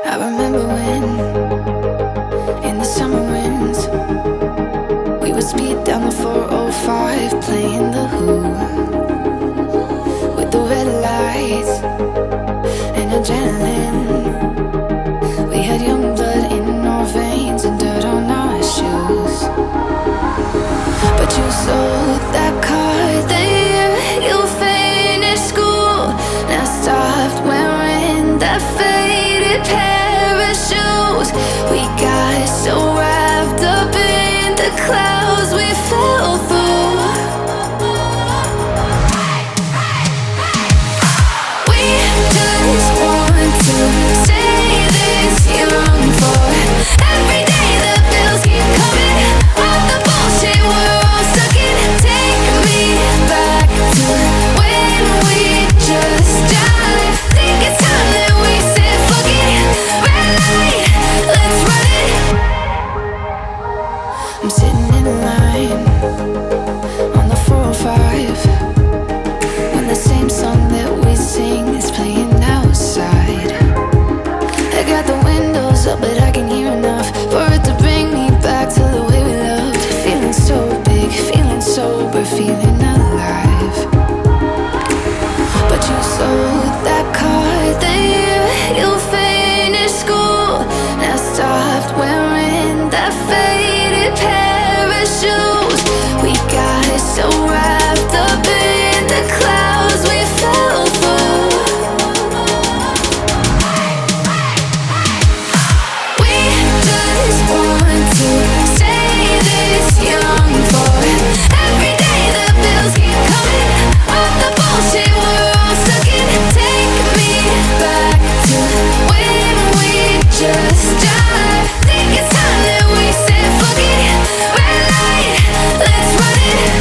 I remember when, in the summer winds, we would speed down the 405, playing the Who, with the red lights and adrenaline. We had young blood in our veins and dirt on our shoes. But you sold that car the year you finished school. Now stopped wearing that faded pair of shoes. We got so wrapped up in the clouds we fell through. We just want to stay this young for every day the bills keep coming. All the bullshit we're all stuck in. Take me back to when we just dive. Think it's time that we said fuck it. Red light, let's run it. I'm sitting in line on the 405 when the same song that we sing is playing outside. I got the windows up, but I can hear enough for it to bring me back to the way we loved. Feeling so big, feeling sober, feeling alive. But you sold that car the year you finished school. Now stopped wearing that faded pair of shoes. We got so wrapped up in the clouds we fell through. We just want to stay this young for every day the bills keep coming. All the bullshit we're all stuck in. Take me back to when we just dive. Think it's time that we said fuck it. Red light, let's run it.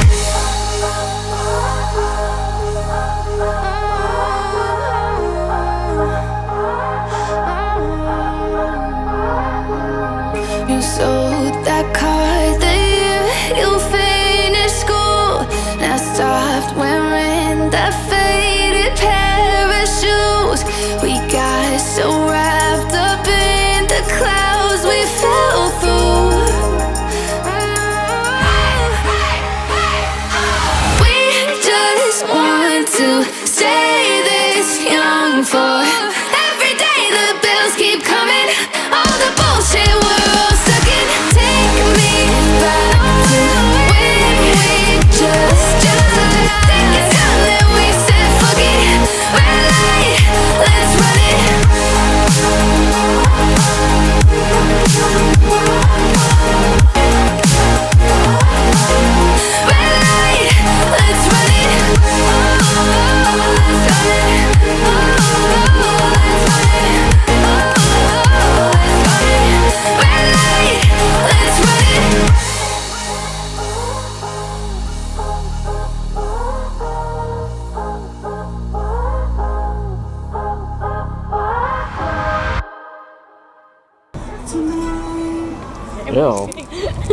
You sold that car the year you finished school. Now stopped wearing that faded pair of shoes. We got so wrapped up in the clouds we fell through. We just want to stay this young for every day the bills keep coming. All the bullshit we're all stuck in. Take me back to when we just dive. Think it's time that we said fuck it. Red light, let's run it. Red light, let's run it. Red light, let's run it. Ew.